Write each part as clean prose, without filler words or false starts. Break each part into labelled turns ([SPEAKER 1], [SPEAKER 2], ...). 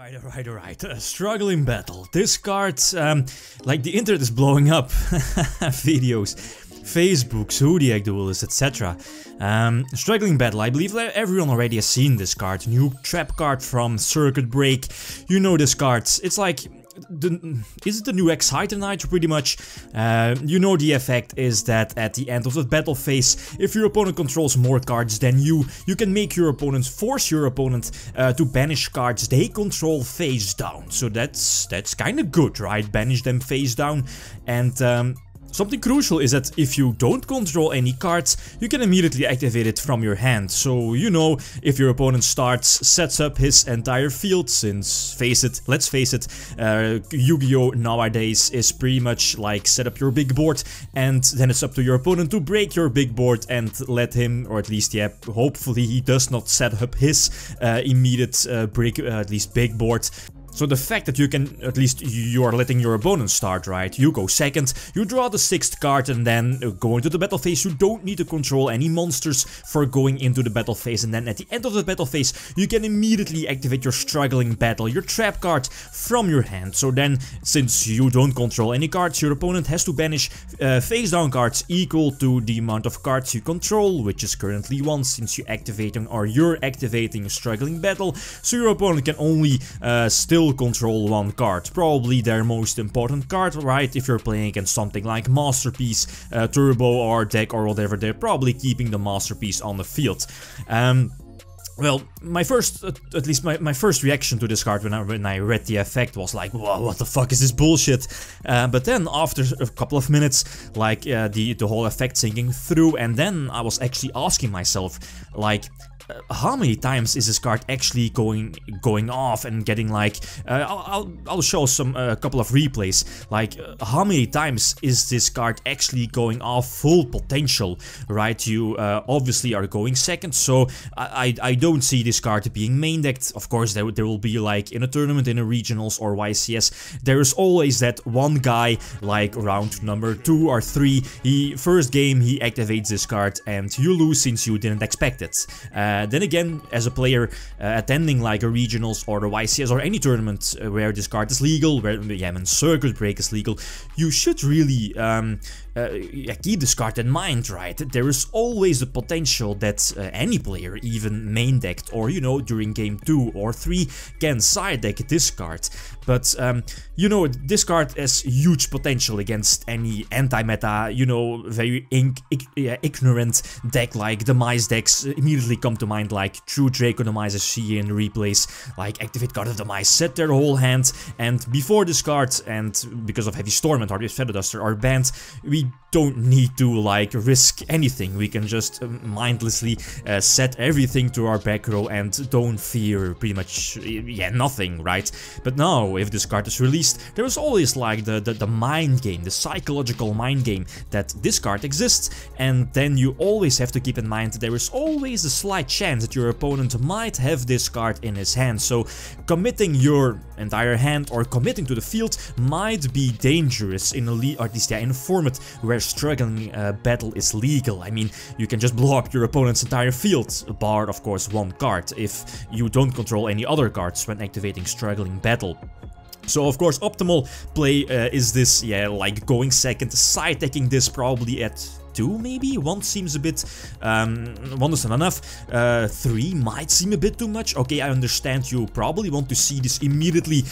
[SPEAKER 1] Alright. Struggling battle. This card, like the internet is blowing up. Videos, Facebooks, who the heck duelist, etc. Struggling battle. I believe everyone already has seen this card. New trap card from Circuit Break. You know this card. It's like is it the new Exciton pretty much? You know the effect is that at the end of the battle phase, if your opponent controls more cards than you can make your opponent, force your opponent to banish cards they control face down. So that's kinda good, right? Banish them face down. And something crucial is that if you don't control any cards, you can immediately activate it from your hand. So, you know, if your opponent sets up his entire field, since, let's face it, Yu-Gi-Oh! Nowadays is pretty much like set up your big board, and then it's up to your opponent to break your big board and let him, or at least, yeah, hopefully he does not set up his immediate at least big board. So the fact that you can, at least you are letting your opponent start, right? You go second, you draw the 6th card, and then go into the battle phase. You don't need to control any monsters for going into the battle phase, and then at the end of the battle phase, you can immediately activate your struggling battle, your trap card from your hand. So then, since you don't control any cards, your opponent has to banish face down cards equal to the amount of cards you control, which is currently 1, since you're activating struggling battle. So your opponent can only still control 1 card, probably their most important card, right? If you're playing against something like Masterpiece, Turbo, or Deck, or whatever, they're probably keeping the Masterpiece on the field. Well, my first reaction to this card when I read the effect was like, whoa, what the fuck is this bullshit? But then after a couple of minutes, like the whole effect sinking through, and then I was actually asking myself, like, how many times is this card actually going off and getting like I'll show a couple of replays, like how many times is this card actually going off full potential, right? You obviously are going second, so I don't see this card being main decked. Of course there will be, like in a tournament, in a regionals or YCS, there is always that one guy, like round number 2 or 3, first game he activates this card and you lose since you didn't expect it. Then again, as a player attending like a regionals or the YCS or any tournament where this card is legal, when Circuit Break is legal, you should really keep this card in mind, right? There is always the potential that any player, even main decked or, you know, during game 2 or 3, can side deck this card. But, you know, this card has huge potential against any anti-meta, you know, very ignorant deck, like Demise decks immediately come to mind, like True Draco Demise I see in replays, like Activate Card of Demise, set their whole hand, and before this card, and because of Heavy Storm and Heartless Feather Duster are banned, we don't need to like risk anything. We can just mindlessly set everything to our back row and don't fear pretty much, yeah, nothing, right? But now, if this card is released, there is always like the mind game, the psychological mind game that this card exists, and then you always have to keep in mind that there is always a slight chance that your opponent might have this card in his hand. So committing your entire hand or committing to the field might be dangerous in a format where struggling battle is legal. I mean, you can just blow up your opponent's entire field, bar of course 1 card, if you don't control any other cards when activating struggling battle. So of course optimal play is this, yeah, like going second, side decking this probably at 2 maybe? 1 seems a bit, 1 isn't enough, 3 might seem a bit too much. Okay, I understand you probably want to see this immediately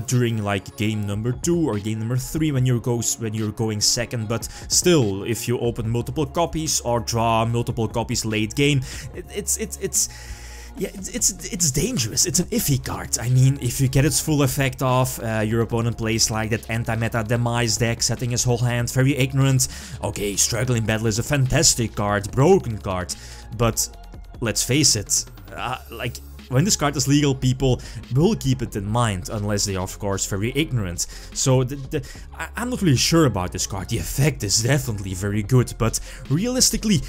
[SPEAKER 1] during like game number 2 or game number 3 when you're going second, but still, if you open multiple copies or draw multiple copies late game, yeah, it's dangerous. It's an iffy card. I mean, if you get its full effect off, your opponent plays like that anti-meta Demise deck, setting his whole hand, very ignorant. Okay, Struggling Battle is a fantastic card, broken card, but let's face it, like, when this card is legal, people will keep it in mind, unless they are, of course, very ignorant. So I'm not really sure about this card. The effect is definitely very good, but realistically,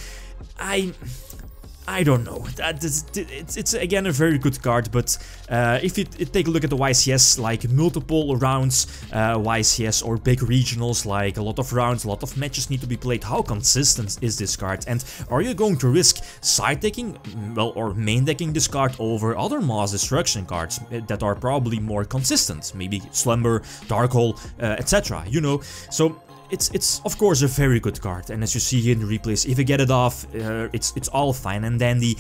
[SPEAKER 1] I don't know. It's again a very good card, but if you take a look at the YCS, like multiple rounds, YCS or big regionals, like a lot of rounds, a lot of matches need to be played. How consistent is this card? And are you going to risk side decking, well, or main decking this card over other mass destruction cards that are probably more consistent? Maybe Slumber, Darkhole, etc. You know, so. It's of course a very good card, and as you see here in the replays, if you get it off, it's all fine and dandy.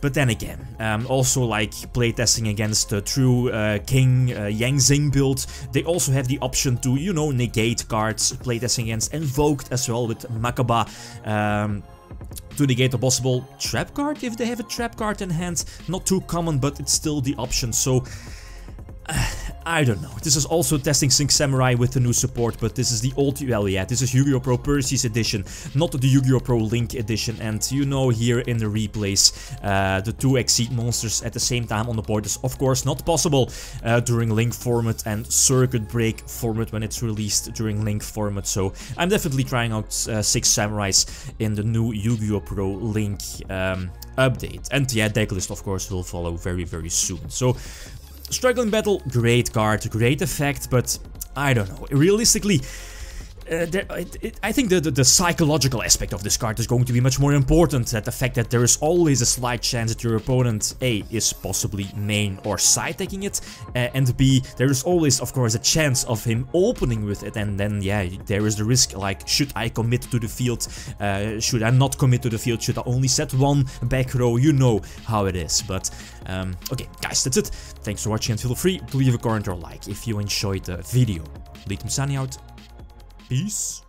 [SPEAKER 1] But then again, also like playtesting against the true King Yang Zing build, they also have the option to, you know, negate cards, playtesting against Invoked as well with Makaba. To negate a possible trap card if they have a trap card in hand. Not too common, but it's still the option, so I don't know. This is also testing Sync Samurai with the new support, but this is the old, well, yeah, this is YgoPro Percy's edition, not the YgoPro Link edition. And you know, here in the replays, the two Exciton monsters at the same time on the board is of course not possible during Link format and Circuit Break format when it's released during Link format. So I'm definitely trying out 6 Samurais in the new YgoPro Link update. And yeah, decklist of course will follow very, very soon. So Struggling Battle, great card, great effect, but I don't know. Realistically, I think the psychological aspect of this card is going to be much more important. That the fact that there is always a slight chance that your opponent A is possibly main or side taking it, and B, there is always of course a chance of him opening with it, and then yeah, there is the risk like, should I commit to the field, should I not commit to the field, should I only set one back row, you know how it is. But okay guys, that's it. Thanks for watching and feel free to leave a comment or like if you enjoyed the video. Lithium signing out. Peace.